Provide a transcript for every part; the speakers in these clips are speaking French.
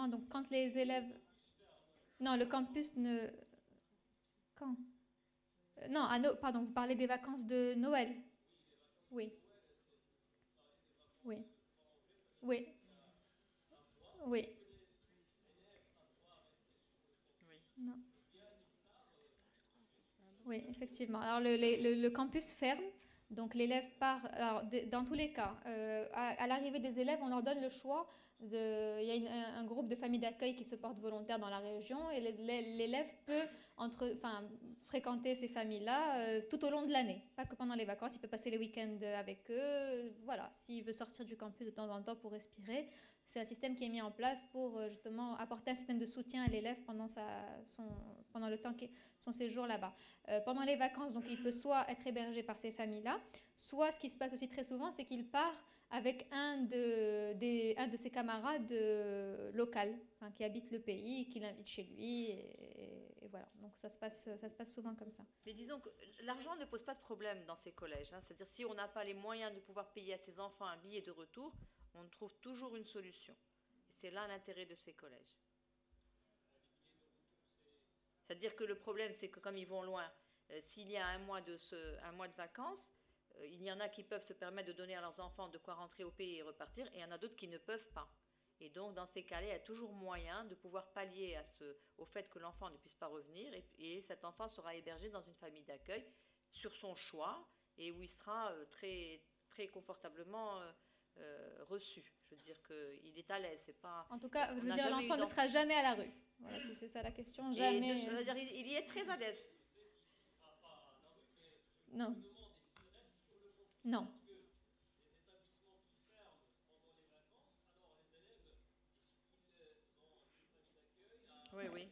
effectivement, donc quand les élèves... Non, le campus ne... Quand? Non, pardon, vous parlez des vacances de Noël. Oui, oui, oui, oui. Oui. Non. Oui, effectivement. Alors, le campus ferme, donc l'élève part. Alors, dans tous les cas, à l'arrivée des élèves, on leur donne le choix. Il y a un groupe de familles d'accueil qui se portent volontaires dans la région et l'élève peut enfin, fréquenter ces familles-là tout au long de l'année, pas que pendant les vacances. Il peut passer les week-ends avec eux. Voilà, s'il veut sortir du campus de temps en temps pour respirer. C'est un système qui est mis en place pour justement apporter un système de soutien à l'élève pendant le temps son séjour là-bas. Pendant les vacances, donc il peut soit être hébergé par ces familles-là, soit ce qui se passe aussi très souvent, c'est qu'il part avec un de ses camarades locaux, enfin, qui habite le pays, qui l'invite chez lui, et voilà. Donc ça se passe souvent comme ça. Mais disons que l'argent ne pose pas de problème dans ces collèges, hein. C'est-à-dire si on n'a pas les moyens de pouvoir payer à ses enfants un billet de retour, on trouve toujours une solution. Et c'est là l'intérêt de ces collèges. C'est-à-dire que le problème, c'est que comme ils vont loin, s'il y a un mois de vacances, il y en a qui peuvent se permettre de donner à leurs enfants de quoi rentrer au pays et repartir, et il y en a d'autres qui ne peuvent pas. Et donc, dans ces cas-là, il y a toujours moyen de pouvoir pallier au fait que l'enfant ne puisse pas revenir, et cet enfant sera hébergé dans une famille d'accueil sur son choix, et où il sera très, très confortablement reçu. Je veux dire qu'il est à l'aise. C'est pas, En tout cas, je on veux n'a dire, jamais eu l'enfant ne sera jamais à la rue. Voilà, si c'est ça la question, jamais. c'est-à-dire, il y est très à l'aise. Non. Non. Oui, oui.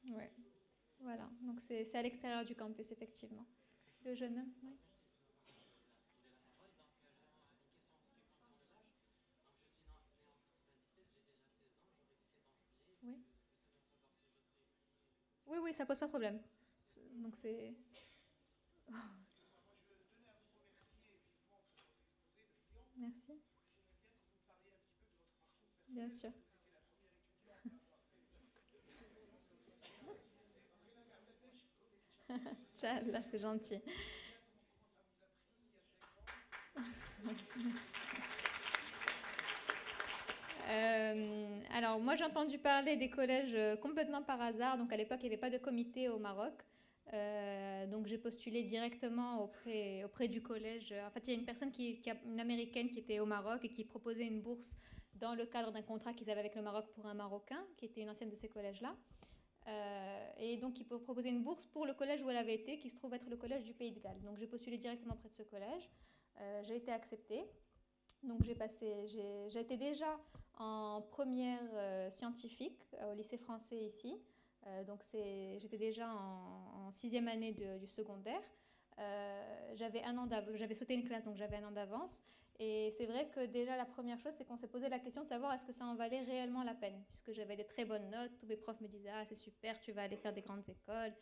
Ouais. Voilà. Donc c'est à l'extérieur du campus, effectivement. Le jeune homme, oui. Oui. Oui, oui, ça pose pas de problème. Donc c'est... Merci. Bien sûr. Là, c'est gentil. Alors, moi, j'ai entendu parler des collèges complètement par hasard. Donc, à l'époque, il n'y avait pas de comité au Maroc. Donc, j'ai postulé directement auprès du collège. En fait, il y a une personne une américaine qui était au Maroc et qui proposait une bourse dans le cadre d'un contrat qu'ils avaient avec le Maroc pour un Marocain, qui était une ancienne de ces collèges-là. Et donc, il peut proposer une bourse pour le collège où elle avait été, qui se trouve être le collège du Pays de Galles. Donc, j'ai postulé directement auprès de ce collège. J'ai été acceptée. Donc, j'étais déjà en première scientifique au lycée français ici. Donc, j'étais déjà en sixième année du secondaire. J'avais sauté une classe, donc j'avais un an d'avance. Et c'est vrai que déjà la première chose, c'est qu'on s'est posé la question de savoir est-ce que ça en valait réellement la peine. Puisque j'avais des très bonnes notes, tous mes profs me disaient « Ah, c'est super, tu vas aller faire des grandes écoles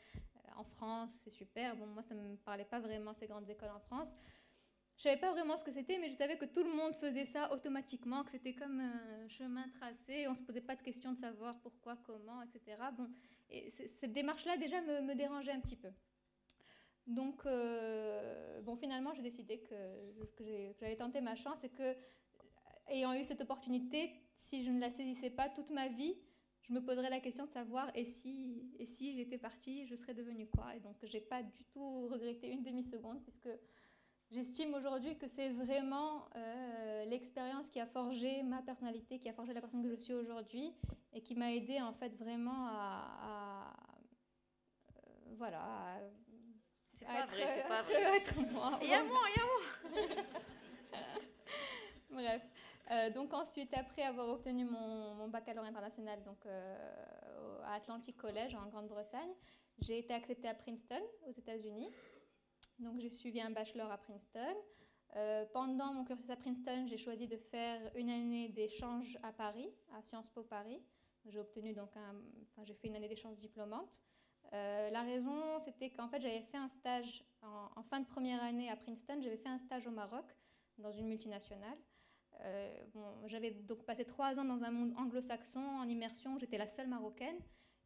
en France, c'est super ». Bon, moi, ça ne me parlait pas vraiment, ces grandes écoles en France. Je ne savais pas vraiment ce que c'était, mais je savais que tout le monde faisait ça automatiquement, que c'était comme un chemin tracé. On ne se posait pas de questions de savoir pourquoi, comment, etc. Bon, et cette démarche-là, déjà, me dérangeait un petit peu. Donc, bon, finalement, j'ai décidé que j'allais tenter ma chance et que, ayant eu cette opportunité, si je ne la saisissais pas toute ma vie, je me poserais la question de savoir et si j'étais partie, je serais devenue quoi. Et donc, je n'ai pas du tout regretté une demi-seconde, puisque j'estime aujourd'hui que c'est vraiment l'expérience qui a forgé ma personnalité, qui a forgé la personne que je suis aujourd'hui et qui m'a aidée en fait vraiment voilà, C'est pas vrai, c'est pas vrai. être moi. Il y a moi. Bref. Donc ensuite, après avoir obtenu mon baccalauréat international donc, à Atlantic College en Grande-Bretagne, j'ai été acceptée à Princeton aux États-Unis. Donc j'ai suivi un bachelor à Princeton. Pendant mon cursus à Princeton, j'ai choisi de faire une année d'échange à Paris, à Sciences Po Paris. J'ai obtenu donc j'ai fait une année d'échange diplômante. La raison, c'était qu'en fait, j'avais fait un stage en fin de première année à Princeton. J'avais fait un stage au Maroc dans une multinationale. J'avais donc passé 3 ans dans un monde anglo-saxon en immersion, j'étais la seule marocaine.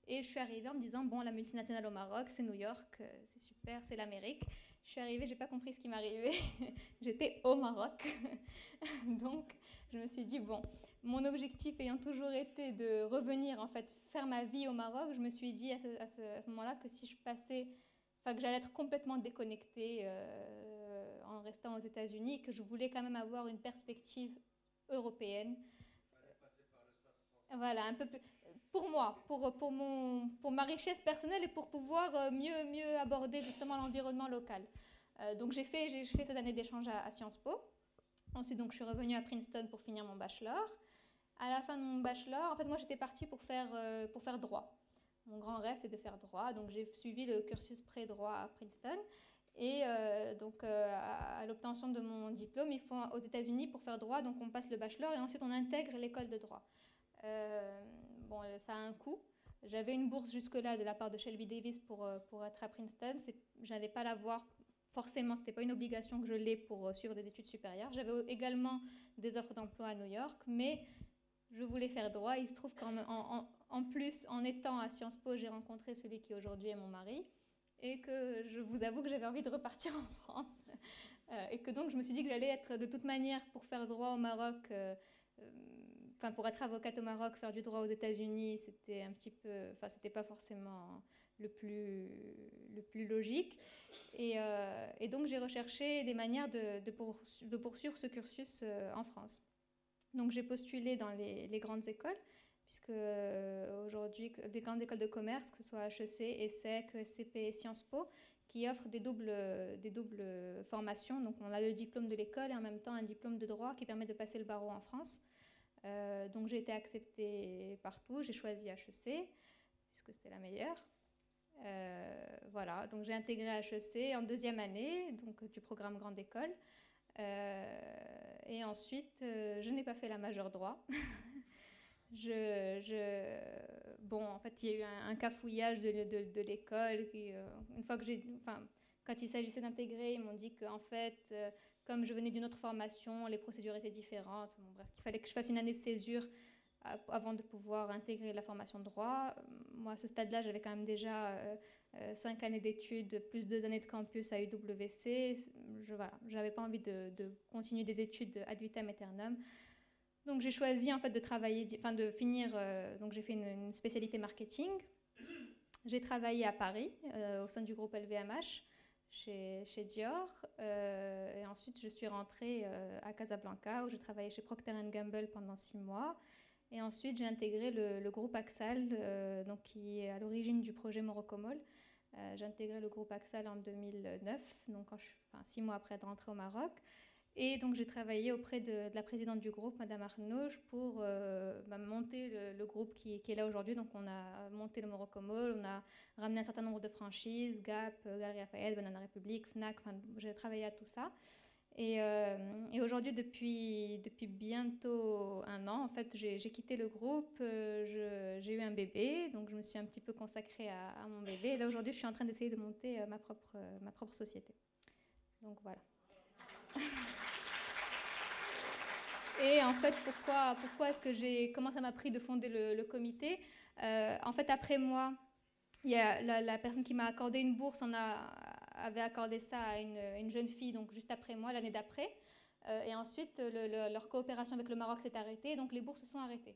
Et je suis arrivée en me disant, bon, la multinationale au Maroc, c'est New York, c'est super, c'est l'Amérique. Je suis arrivée, j'ai pas compris ce qui m'arrivait. J'étais au Maroc. Donc, je me suis dit, bon, mon objectif ayant toujours été de revenir, en fait, faire ma vie au Maroc, je me suis dit à ce moment-là que si je passais, enfin, que j'allais être complètement déconnectée en restant aux États-Unis, que je voulais quand même avoir une perspective européenne. Voilà, un peu plus pour moi, pour ma richesse personnelle et pour pouvoir mieux aborder justement l'environnement local. Donc j'ai fait cette année d'échange à Sciences Po. Ensuite, donc, je suis revenue à Princeton pour finir mon bachelor. À la fin de mon bachelor, en fait, moi, j'étais partie pour faire droit. Mon grand rêve, c'est de faire droit. Donc, j'ai suivi le cursus pré-droit à Princeton. Et donc, à l'obtention de mon diplôme, il faut aux États-Unis pour faire droit. Donc, on passe le bachelor et ensuite, on intègre l'école de droit. Bon, ça a un coût. J'avais une bourse jusque-là de la part de Shelby Davis pour être à Princeton. Je n'allais pas l'avoir forcément, ce n'était pas une obligation que je l'ai pour suivre des études supérieures. J'avais également des offres d'emploi à New York, mais je voulais faire droit. Il se trouve qu'en plus, en étant à Sciences Po, j'ai rencontré celui qui aujourd'hui est mon mari et que je vous avoue que j'avais envie de repartir en France. Et que donc, je me suis dit que j'allais être de toute manière pour faire droit au Maroc, enfin pour être avocate au Maroc, faire du droit aux États-Unis, c'était un petit peu, enfin c'était pas forcément le plus logique. Et donc j'ai recherché des manières de poursuivre ce cursus en France. Donc j'ai postulé dans les grandes écoles, puisque aujourd'hui, des grandes écoles de commerce, que ce soit HEC, ESSEC, ESCP et Sciences Po, qui offrent des doubles formations. Donc on a le diplôme de l'école et en même temps un diplôme de droit qui permet de passer le barreau en France. Donc j'ai été acceptée partout, j'ai choisi HEC, puisque c'était la meilleure. Voilà, donc j'ai intégré HEC en 2e année, donc du programme Grande École. Et ensuite, je n'ai pas fait la majeure droit. Bon, en fait, il y a eu un cafouillage de l'école. Une fois que quand il s'agissait d'intégrer, ils m'ont dit qu'en fait, comme je venais d'une autre formation, les procédures étaient différentes. Bon, bref, qu'il fallait que je fasse une année de césure avant de pouvoir intégrer la formation de droit. Moi, à ce stade-là, j'avais quand même déjà 5 années d'études, plus 2 années de campus à UWC. J'avais pas envie de continuer des études ad vitam aeternam. Donc, j'ai choisi en fait de finir. Donc, j'ai fait une spécialité marketing. J'ai travaillé à Paris, au sein du groupe LVMH, chez Dior. Et ensuite, je suis rentrée à Casablanca, où j'ai travaillé chez Procter & Gamble pendant 6 mois. Et ensuite, j'ai intégré le groupe Axal, donc, qui est à l'origine du projet Morocco-Mall. J'ai intégré le groupe Axal en 2009, donc 6 mois après être rentrée au Maroc. Et donc, j'ai travaillé auprès de la présidente du groupe, Madame Arnouch, pour monter le groupe qui est là aujourd'hui. Donc, on a monté le Morocco-Mall, on a ramené un certain nombre de franchises, Gap, Galeries Lafayette, Banana Republic, Fnac, j'ai travaillé à tout ça. Et aujourd'hui, depuis bientôt 1 an, en fait, j'ai quitté le groupe, j'ai eu un bébé, donc je me suis un petit peu consacrée à mon bébé. Et là, aujourd'hui, je suis en train d'essayer de monter ma propre société. Donc voilà. Et en fait, pourquoi est-ce que comment ça m'a pris de fonder le comité? En fait, après moi, il y a la personne qui m'a accordé une bourse avait accordé ça à une jeune fille, donc juste après moi, l'année d'après. Et ensuite, leur coopération avec le Maroc s'est arrêtée, donc les bourses se sont arrêtées.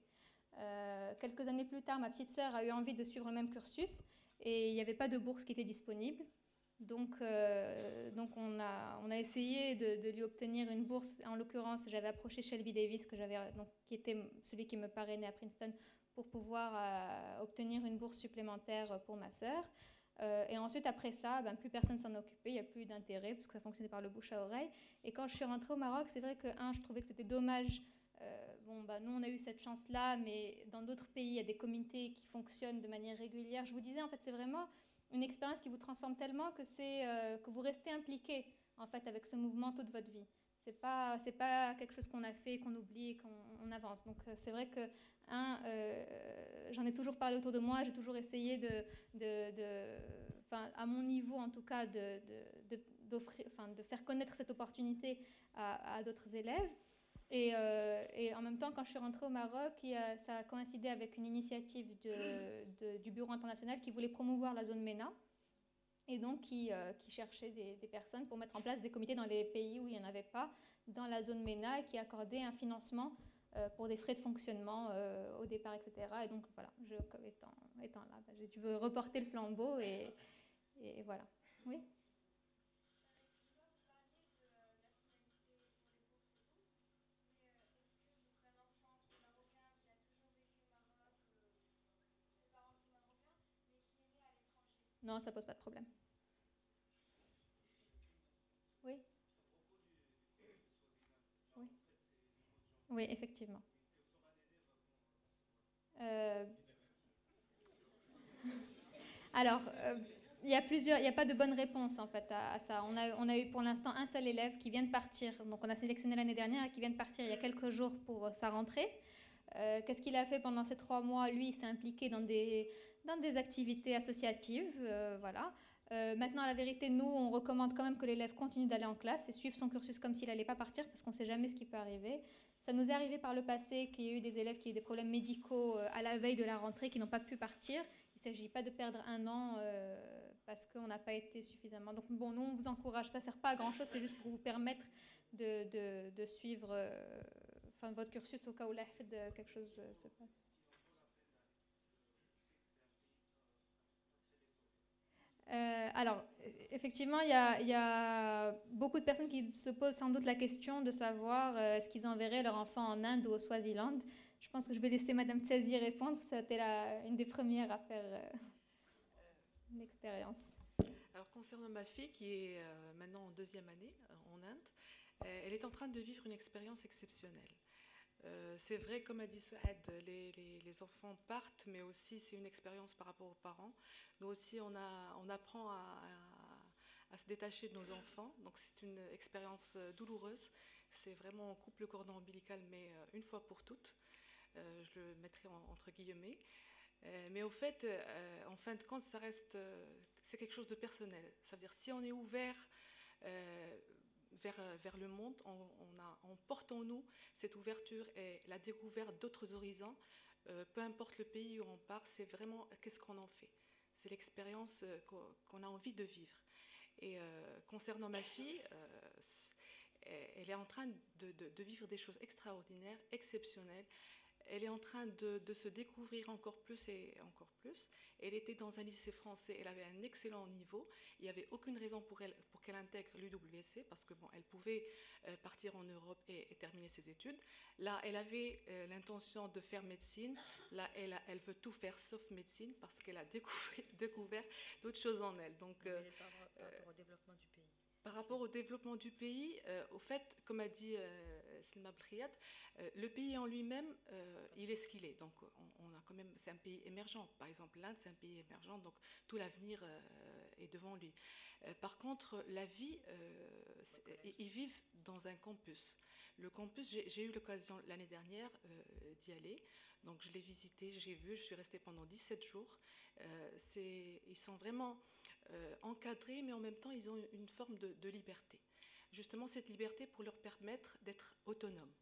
Quelques années plus tard, ma petite sœur a eu envie de suivre le même cursus et il n'y avait pas de bourse qui était disponible. Donc on a essayé de lui obtenir une bourse. En l'occurrence, j'avais approché Shelby Davis, qui était celui qui me parrainait à Princeton, pour pouvoir obtenir une bourse supplémentaire pour ma sœur. Et ensuite, après ça, plus personne s'en occupait, il n'y a plus d'intérêt, parce que ça fonctionnait par le bouche à oreille. Et quand je suis rentrée au Maroc, c'est vrai que, je trouvais que c'était dommage. Nous, on a eu cette chance-là, mais dans d'autres pays, il y a des comités qui fonctionnent de manière régulière. Je vous disais, en fait, c'est vraiment une expérience qui vous transforme tellement que vous restez impliqué, en fait, avec ce mouvement toute votre vie. C'est pas quelque chose qu'on a fait, qu'on oublie et qu'on avance. Donc, c'est vrai que, j'en ai toujours parlé autour de moi, j'ai toujours essayé à mon niveau, en tout cas, de faire connaître cette opportunité à d'autres élèves. Et en même temps, quand je suis rentrée au Maroc, ça a coïncidé avec une initiative du Bureau international qui voulait promouvoir la zone MENA et donc qui cherchait des personnes pour mettre en place des comités dans les pays où il n'y en avait pas, dans la zone MENA, et qui accordait un financement pour des frais de fonctionnement au départ, etc. Et donc voilà, étant là, j'ai dû reporter le flambeau et voilà. Oui. Non, ça pose pas de problème. Oui. Oui. Oui, effectivement. Alors, il y a pas de bonne réponse en fait à ça. On a eu pour l'instant un seul élève qui vient de partir. Donc, on a sélectionné l'année dernière et qui vient de partir il y a quelques jours pour sa rentrée. Qu'est-ce qu'il a fait pendant ces 3 mois? Lui, il s'est impliqué dans des activités associatives, voilà. Maintenant, la vérité, nous, on recommande quand même que l'élève continue d'aller en classe et suivre son cursus comme s'il n'allait pas partir, parce qu'on ne sait jamais ce qui peut arriver. Ça nous est arrivé par le passé qu'il y ait eu des élèves qui aient eu des problèmes médicaux à la veille de la rentrée, qui n'ont pas pu partir. Il ne s'agit pas de perdre un an parce qu'on n'a pas été suffisamment. Donc bon, nous, on vous encourage. Ça ne sert pas à grand-chose, c'est juste pour vous permettre de suivre votre cursus au cas où quelque chose se passe. Alors, effectivement, il y a beaucoup de personnes qui se posent sans doute la question de savoir est-ce qu'ils enverraient leur enfant en Inde ou au Swaziland. Je pense que je vais laisser Madame Tsazi répondre. C'était une des premières à faire l'expérience. Alors, concernant ma fille qui est maintenant en 2e année en Inde, elle est en train de vivre une expérience exceptionnelle. C'est vrai, comme a dit Souad, les enfants partent, mais aussi c'est une expérience par rapport aux parents. Nous aussi, on apprend à se détacher de nos enfants, donc c'est une expérience douloureuse. C'est vraiment on coupe le cordon ombilical, mais une fois pour toutes. Je le mettrai entre guillemets. Mais au fait, en fin de compte, ça reste, c'est quelque chose de personnel. Ça veut dire si on est ouvert vers le monde, on porte en nous cette ouverture et la découverte d'autres horizons, peu importe le pays où on part, c'est vraiment qu'est-ce qu'on en fait. C'est l'expérience qu'on a envie de vivre. Et concernant ma fille, elle est en train de vivre des choses extraordinaires, exceptionnelles. Elle est en train de se découvrir encore plus et encore plus. Elle était dans un lycée français, elle avait un excellent niveau. Il n'y avait aucune raison pour qu'elle intègre l'UWC parce que bon, elle pouvait partir en Europe et terminer ses études. Là, elle avait l'intention de faire médecine. Là, elle veut tout faire sauf médecine parce qu'elle a découvert d'autres choses en elle. Donc, par rapport au développement du pays. Par rapport au développement du pays, au fait, comme a dit Selma Briat, le pays en lui-même, il est ce qu'il est. Donc, on a quand même, c'est un pays émergent. Par exemple, l'Inde, c'est un pays émergent, donc tout l'avenir est devant lui. Par contre, la vie, ils vivent dans un campus. Le campus, j'ai eu l'occasion l'année dernière d'y aller. Donc, je l'ai visité, j'ai vu, je suis restée pendant 17 jours. Ils sont vraiment encadrés, mais en même temps, ils ont une forme de liberté. Justement, cette liberté pour leur permettre d'être autonomes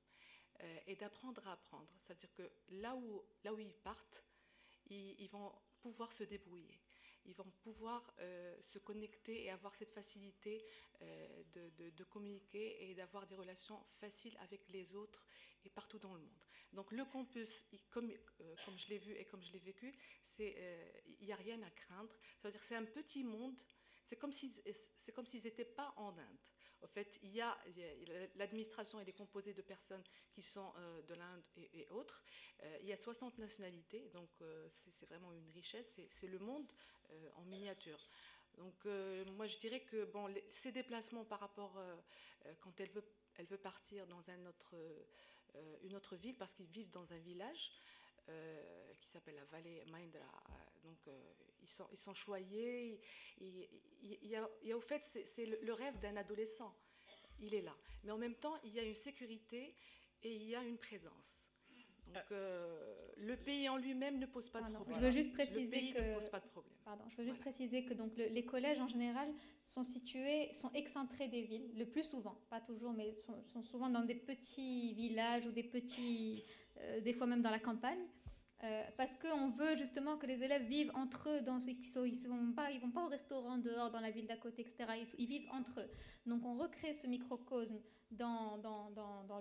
et d'apprendre à apprendre. Ça veut dire que là où ils partent, ils vont pouvoir se débrouiller. Ils vont pouvoir se connecter et avoir cette facilité de communiquer et d'avoir des relations faciles avec les autres et partout dans le monde. Donc le campus, comme je l'ai vu et comme je l'ai vécu, il n'y a rien à craindre. Ça veut dire que c'est un petit monde, c'est comme s'ils n'étaient pas en Inde. En fait, l'administration elle est composée de personnes qui sont de l'Inde et autres. Il y a 60 nationalités, donc c'est vraiment une richesse. C'est le monde en miniature. Donc moi je dirais que bon, ces déplacements par rapport quand elle veut partir dans une autre ville parce qu'ils vivent dans un village qui s'appelle la vallée Mahindra. Donc ils sont choyés. Il y a au fait c'est le rêve d'un adolescent. Il est là. Mais en même temps il y a une sécurité et il y a une présence. Donc, le pays en lui-même ne pose pas de problème. Je veux juste Le préciser pays que ne pose pas de problème. Pardon, je veux juste préciser que donc les collèges en général sont excentrés des villes, le plus souvent, pas toujours, mais sont souvent dans des petits villages ou des fois même dans la campagne, parce qu'on veut justement que les élèves vivent entre eux, ils vont pas au restaurant dehors dans la ville d'à côté, etc. Ils vivent entre eux. Donc on recrée ce microcosme dans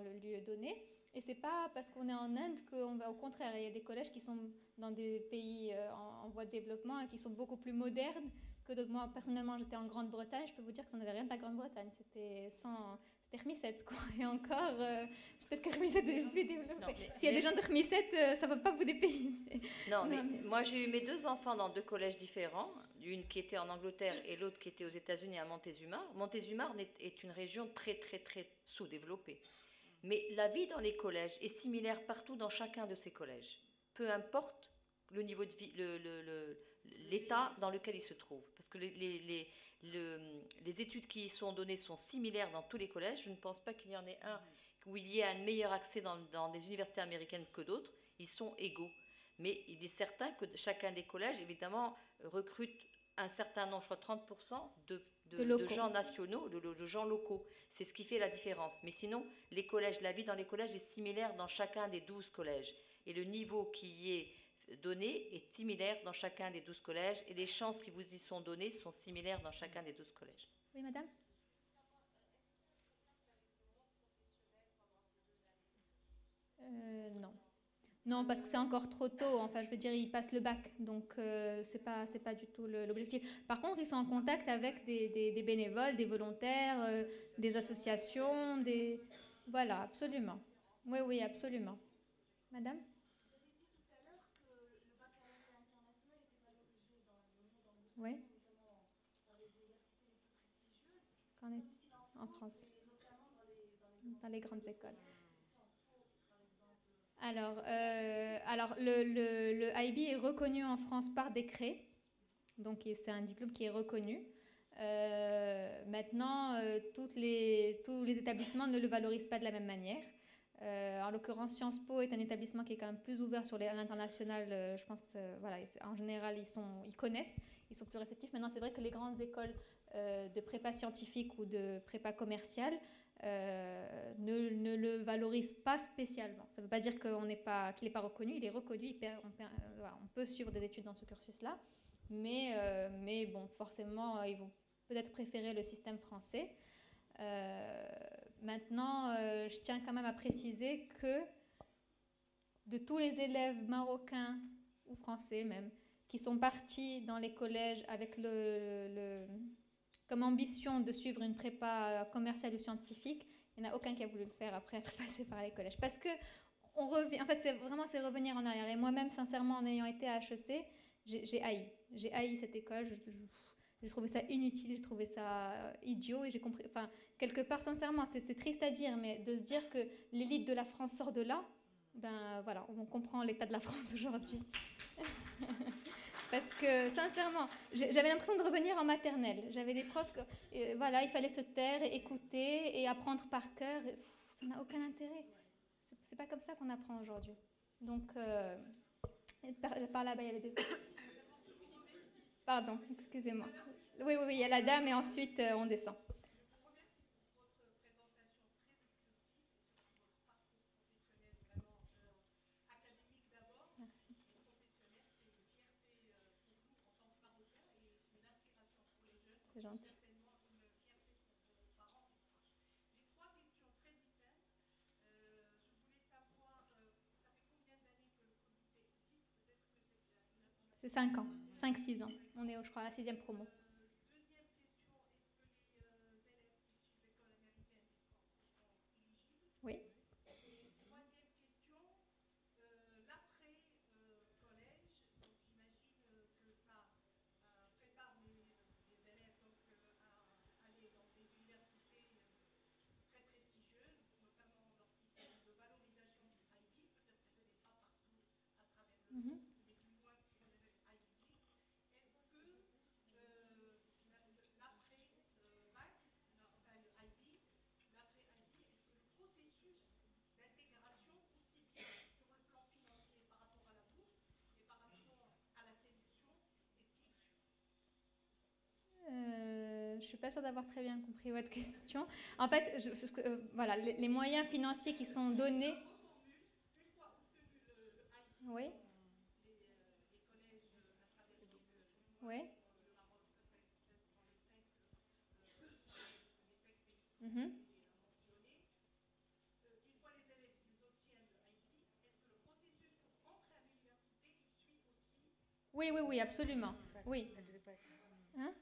le lieu donné. Et c'est pas parce qu'on est en Inde qu'on va, au contraire, il y a des collèges qui sont dans des pays en voie de développement et qui sont beaucoup plus modernes que d'autres. Moi, personnellement, j'étais en Grande-Bretagne, je peux vous dire que ça n'avait rien de la Grande-Bretagne. C'était Hermisset, quoi. Et encore, peut-être que Hermisset est plus développé. S'il y a des gens de Hermisset, ça ne va pas vous dépayser. Non, mais moi, j'ai eu mes 2 enfants dans 2 collèges différents. Une qui était en Angleterre et l'autre qui était aux États-Unis à Montezuma. Montezuma est une région très, très, très sous-développée. Mais la vie dans les collèges est similaire partout dans chacun de ces collèges. Peu importe le niveau de vie, l'état dans lequel ils se trouvent. Parce que les études qui y sont données sont similaires dans tous les collèges. Je ne pense pas qu'il y en ait un où il y ait un meilleur accès dans des universités américaines que d'autres. Ils sont égaux. Mais il est certain que chacun des collèges, évidemment, recrute un certain nombre, je crois 30% de gens nationaux, de gens locaux. C'est ce qui fait la différence. Mais sinon, les collèges, la vie dans les collèges est similaire dans chacun des 12 collèges. Et le niveau qui y est donné est similaire dans chacun des 12 collèges. Et les chances qui vous y sont données sont similaires dans chacun des 12 collèges. Oui, madame ? Non. Non, parce que c'est encore trop tôt. Enfin, je veux dire, ils passent le bac, donc c'est pas du tout l'objectif. Par contre, ils sont en contact avec des bénévoles, des volontaires, des associations, Voilà, absolument. Oui, oui, absolument. Madame ? Vous avez dit tout à l'heure que le baccalauréat international était valorisé dans le monde anglophone, Oui. notamment dans les universités les plus prestigieuses. Qu'en est-il en France ? Et notamment Dans les grandes écoles. Sciences Po, par exemple. Alors le IB est reconnu en France par décret, donc c'est un diplôme qui est reconnu. Maintenant, tous les établissements ne le valorisent pas de la même manière. En l'occurrence, Sciences Po est un établissement qui est quand même plus ouvert à l'international. Je pense que voilà, en général, ils connaissent, ils sont plus réceptifs. Maintenant, c'est vrai que les grandes écoles de prépa scientifique ou de prépa commerciale ne le valorisent pas spécialement. Ça ne veut pas dire qu'il n'est pas reconnu, il est reconnu, on peut suivre des études dans ce cursus-là, mais bon, forcément, ils vont peut-être préférer le système français. Maintenant, je tiens quand même à préciser que de tous les élèves marocains ou français même, qui sont partis dans les collèges avec comme ambition de suivre une prépa commerciale ou scientifique, il n'y en a aucun qui a voulu le faire après être passé par les collèges. Parce que c'est revenir en arrière. Et moi-même, sincèrement, en ayant été à HEC, j'ai haï cette école. J'ai trouvé ça inutile, j'ai trouvé ça idiot. Et j'ai compris, quelque part, sincèrement, c'est triste à dire, mais de se dire que l'élite de la France sort de là, ben voilà, on comprend l'état de la France aujourd'hui. Parce que, sincèrement, j'avais l'impression de revenir en maternelle. J'avais des profs il fallait se taire, écouter et apprendre par cœur. Ça n'a aucun intérêt. C'est pas comme ça qu'on apprend aujourd'hui. Donc, par là-bas, il y avait deux. Pardon, excusez-moi. Oui, il y a la dame et ensuite on descend. C'est gentil. J'ai 3 questions très distinctes. Je voulais savoir, ça fait combien d'années que le comité existe? Peut-être que c'est la C'est 5 ans, 5-6 ans. On est, je crois, à la 6e promo. Deuxième question, est-ce que les élèves qui suivent l'école américaine, ils sont éligibles? Oui. Et troisième question, l'après-collège, donc j'imagine que ça prépare les élèves donc, à aller dans des universités très prestigieuses, notamment lorsqu'il s'agit de valorisation du IB. Peut-être que ce n'est pas partout à travers le monde, mais du moins pour les IB. Est-ce que l'après-bac, enfin le IB, l'après-IB, est-ce que le processus d'intégration, aussi bien sur le plan suis pas sûre d'avoir très bien compris votre question. En fait, voilà, les moyens financiers qui sont donnés. Oui. Oui. Mhm. Oui, oui, oui, absolument. Oui. Hein?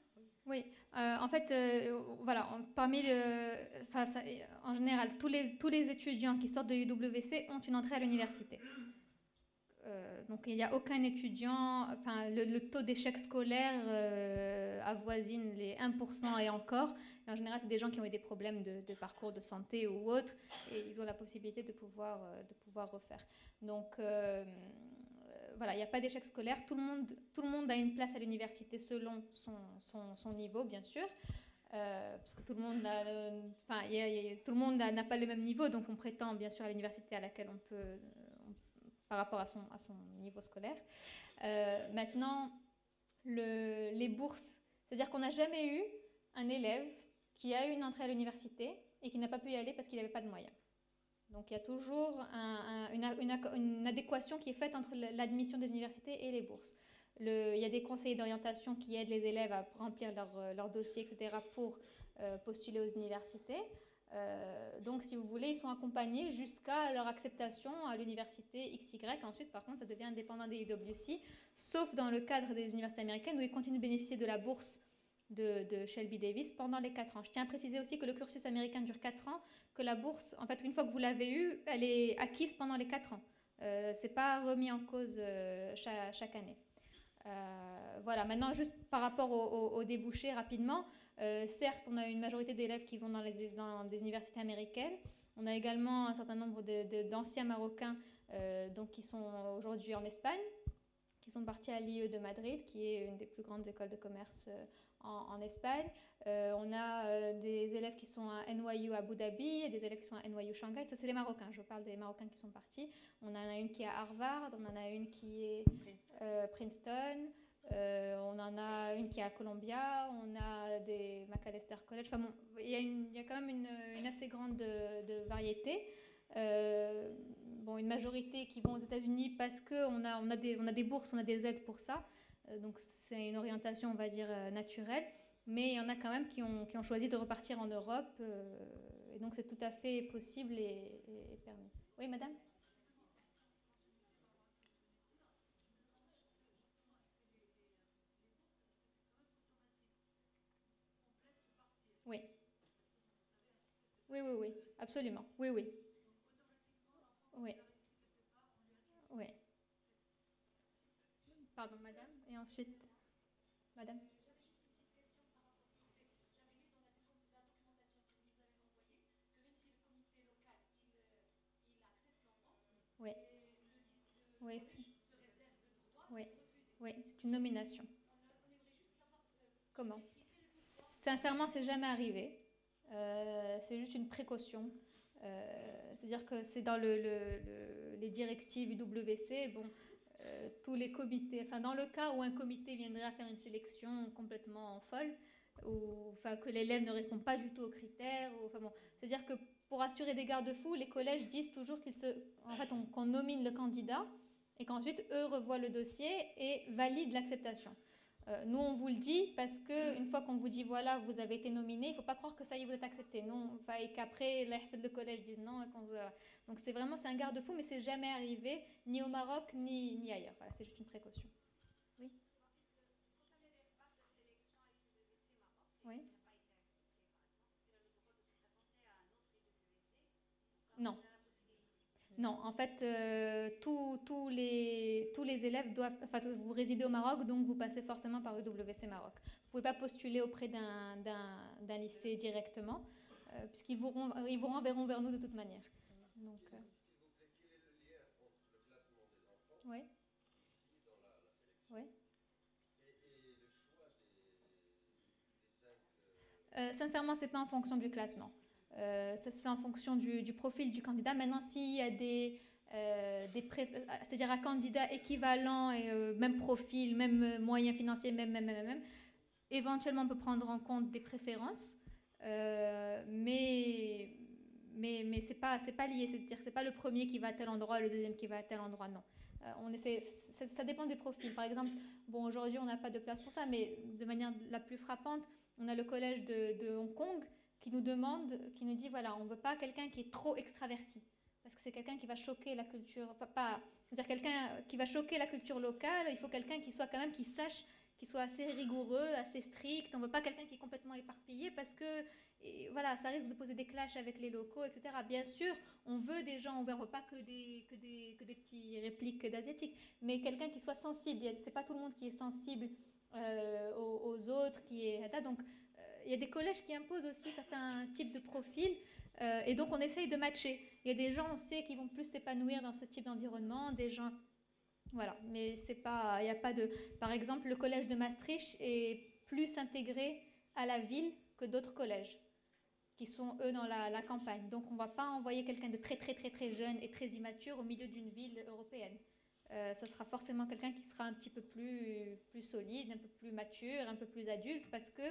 Oui. En fait, voilà, en général, tous les étudiants qui sortent de UWC ont une entrée à l'université. Donc il n'y a aucun étudiant, enfin le taux d'échec scolaire avoisine les 1% et encore. Et en général, c'est des gens qui ont eu des problèmes de parcours de santé ou autre, et ils ont la possibilité de pouvoir refaire. Donc voilà, il n'y a pas d'échec scolaire. Tout le monde a une place à l'université selon son niveau, bien sûr. Parce que tout le monde tout le monde n'a pas le même niveau, donc on prétend bien sûr à l'université à laquelle on peut par rapport à son niveau scolaire. Maintenant, les bourses, c'est-à-dire qu'on n'a jamais eu un élève qui a eu une entrée à l'université et qui n'a pas pu y aller parce qu'il n'avait pas de moyens. Donc il y a toujours une adéquation qui est faite entre l'admission des universités et les bourses. Il y a des conseillers d'orientation qui aident les élèves à remplir leur dossier, etc., pour postuler aux universités. Donc, si vous voulez, ils sont accompagnés jusqu'à leur acceptation à l'université XY. Ensuite, par contre, ça devient indépendant des UWC, sauf dans le cadre des universités américaines où ils continuent de bénéficier de la bourse de Shelby Davis pendant les 4 ans. Je tiens à préciser aussi que le cursus américain dure 4 ans, que la bourse, en fait, une fois que vous l'avez eue, elle est acquise pendant les 4 ans. C'est pas remis en cause chaque année. Voilà, maintenant, juste par rapport aux débouchés, rapidement, certes, on a une majorité d'élèves qui vont dans des universités américaines. On a également un certain nombre d'anciens Marocains donc, qui sont aujourd'hui en Espagne, qui sont partis à l'IE de Madrid, qui est une des plus grandes écoles de commerce en Espagne. On a des élèves qui sont à NYU Abu Dhabi et des élèves qui sont à NYU Shanghai. Ça, c'est les Marocains. Je parle des Marocains qui sont partis. On en a une qui est à Harvard, on en a une qui est Princeton. On en a une qui est à Columbia, on a des Macalester College. Enfin bon, il y a quand même une assez grande de variété. Bon, une majorité qui vont aux États-Unis parce qu'on a des bourses, on a des aides pour ça. Donc c'est une orientation, on va dire, naturelle. Mais il y en a quand même qui ont choisi de repartir en Europe. Et donc c'est tout à fait possible et permis. Oui, madame ? Oui. Oui, oui, oui, absolument. Oui, oui. Oui. Oui. Pardon, madame. Et ensuite, madame. Oui. Oui. Oui. Oui, c'est une nomination. Comment? Sincèrement, c'est jamais arrivé. C'est juste une précaution. C'est-à-dire que c'est dans les directives UWC, bon, tous les comités, enfin dans le cas où un comité viendrait à faire une sélection complètement folle, ou enfin que l'élève ne répond pas du tout aux critères, enfin bon, c'est-à-dire que pour assurer des garde-fous, les collèges disent toujours qu'on nomine le candidat et qu'ensuite eux revoient le dossier et valident l'acceptation. Nous, on vous le dit parce qu'une fois qu'on vous dit voilà, vous avez été nominé, il ne faut pas croire que ça y est, vous êtes accepté. Non, et qu'après, le collège dise non. Donc, c'est un garde-fou, mais c'est jamais arrivé, ni au Maroc, ni ailleurs. Voilà, c'est juste une précaution. Oui. Oui. Non. Non, en fait, tous les élèves doivent... Enfin, vous résidez au Maroc, donc vous passez forcément par UWC Maroc. Vous ne pouvez pas postuler auprès d'un lycée directement, puisqu'ils vous renverront vers nous de toute manière. Donc, s'il vous plaît, quel est le lien entre le classement des enfants oui. Ici, dans la sélection, Oui. et le choix des 5... Sincèrement, ce n'est pas en fonction du classement. Ça se fait en fonction du profil du candidat. Maintenant, s'il y a c'est-à-dire un candidat équivalent, et, même profil, même moyens financiers, même, éventuellement, on peut prendre en compte des préférences, mais c'est pas lié. C'est-à-dire que c'est pas le premier qui va à tel endroit, le deuxième qui va à tel endroit, non. Ça dépend des profils. Par exemple, bon, aujourd'hui, on n'a pas de place pour ça, mais de manière la plus frappante, on a le collège de Hong Kong qui nous dit, voilà, on ne veut pas quelqu'un qui est trop extraverti, parce que c'est quelqu'un qui va choquer la culture, c'est-à-dire quelqu'un qui va choquer la culture locale. Il faut quelqu'un qui soit quand même, qui sache, qui soit assez rigoureux, assez strict. On ne veut pas quelqu'un qui est complètement éparpillé, parce que voilà, ça risque de poser des clashs avec les locaux, etc. Bien sûr, on veut des gens, on ne veut pas que des petits répliques d'asiatiques, mais quelqu'un qui soit sensible. C'est pas tout le monde qui est sensible aux autres, donc il y a des collèges qui imposent aussi certains types de profils, et donc on essaye de matcher. Il y a des gens, on sait, qui vont plus s'épanouir dans ce type d'environnement, des gens, voilà, mais c'est pas, il y a pas de, par exemple, le collège de Maastricht est plus intégré à la ville que d'autres collèges qui sont, eux, dans la campagne. Donc on ne va pas envoyer quelqu'un de très très très très jeune et très immature au milieu d'une ville européenne. Ça sera forcément quelqu'un qui sera un petit peu plus solide, un peu plus mature, un peu plus adulte, parce que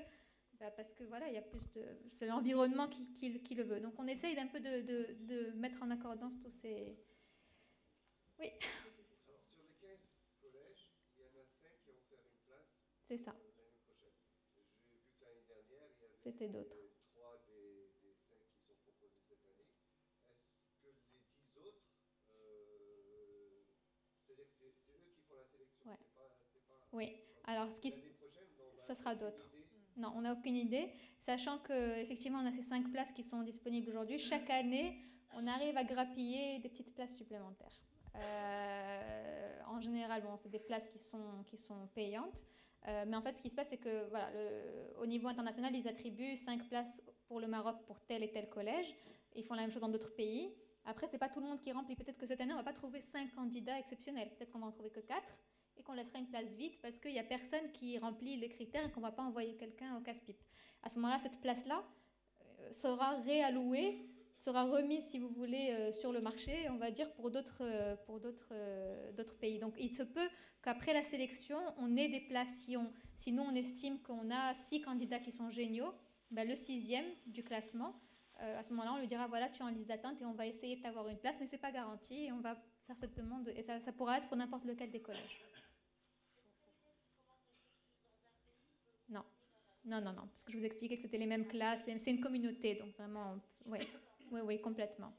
voilà, il y a plus de, c'est l'environnement qui le veut. Donc on essaye d'un peu de mettre en accordance tous ces... Oui. Alors, sur les 15 collèges, il y en a 5 qui ont offert une place C'est ça. l'année prochaine. J'ai vu que l'année dernière, il y avait C'était d'autres. 3 des 5 qui sont proposés cette année. Est-ce que les 10 autres, c'est-à-dire que c'est eux qui font la sélection, Ouais. c'est pas Oui. Alors, l'année prochaine, ça sera d'autres. Non, on n'a aucune idée, sachant qu'effectivement, on a ces 5 places qui sont disponibles aujourd'hui. Chaque année, on arrive à grappiller des petites places supplémentaires. En général, bon, c'est des places qui sont payantes. Mais en fait, ce qui se passe, c'est que voilà, au niveau international, ils attribuent 5 places pour le Maroc pour tel et tel collège. Ils font la même chose dans d'autres pays. Après, c'est pas tout le monde qui remplit. Peut-être que cette année, on va pas trouver 5 candidats exceptionnels. Peut-être qu'on va en trouver que 4. Et qu'on laissera une place vide parce qu'il n'y a personne qui remplit les critères et qu'on ne va pas envoyer quelqu'un au casse-pipe. À ce moment-là, cette place-là sera réallouée, sera remise, si vous voulez, sur le marché, on va dire, pour d'autres pays. Donc, il se peut qu'après la sélection, on ait des places. Si nous, on estime qu'on a 6 candidats qui sont géniaux, ben, le 6e du classement, à ce moment-là, on lui dira, voilà, tu es en liste d'attente et on va essayer de t'avoir une place, mais ce n'est pas garanti et on va faire cette demande. Et ça pourra être pour n'importe lequel des collèges. Non. Non, non, non, parce que je vous expliquais que c'était les mêmes classes, c'est une communauté, donc vraiment, oui, oui, oui, complètement.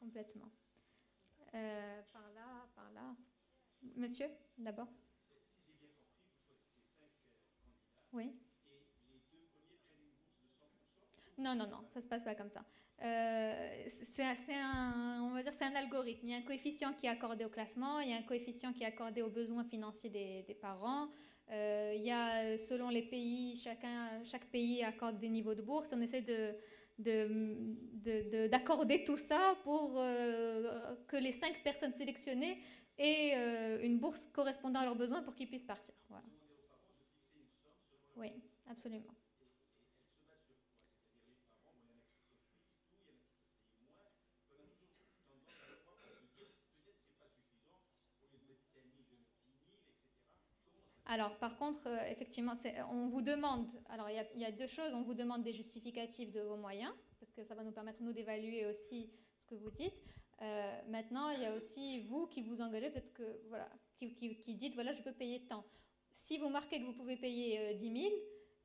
Complètement. Par là. Monsieur, d'abord. Si j'ai bien compris, vous choisissez 5 candidats. Oui. Et les 2 premiers prennent une bourse de 100%? Non, non, non, ça ne se passe pas comme ça. On va dire, c'est un algorithme. Il y a un coefficient qui est accordé au classement, il y a un coefficient qui est accordé aux besoins financiers des parents. Il y a, selon les pays, chaque pays accorde des niveaux de bourse. On essaie d'accorder tout ça pour que les 5 personnes sélectionnées aient une bourse correspondant à leurs besoins pour qu'ils puissent partir. Voilà. Demander aux parents de fixer une somme selon Oui, absolument. Et elle se base sur quoi? C'est-à-dire les parents, bon, il y en a qui peuvent payer tout, il y en a qui peuvent payer moins. On a toujours tendance à croire à se dire peut-être c'est pas suffisant, au lieu de mettre 5 000, de mettre 10 000, etc. Alors, par contre, effectivement, on vous demande, alors il y a 2 choses, on vous demande des justificatifs de vos moyens, parce que ça va nous permettre, nous, d'évaluer aussi ce que vous dites. Maintenant, il y a aussi vous qui vous engagez, peut-être que, voilà, qui dites, voilà, je peux payer tant. Si vous marquez que vous pouvez payer 10 000,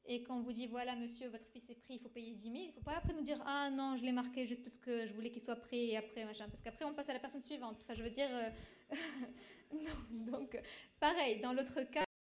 et qu'on vous dit, voilà, monsieur, votre fils est pris, il faut payer 10 000, il ne faut pas après nous dire, ah non, je l'ai marqué juste parce que je voulais qu'il soit pris, et après, machin, parce qu'après, on passe à la personne suivante. Enfin, je veux dire, non, donc, pareil, dans l'autre cas,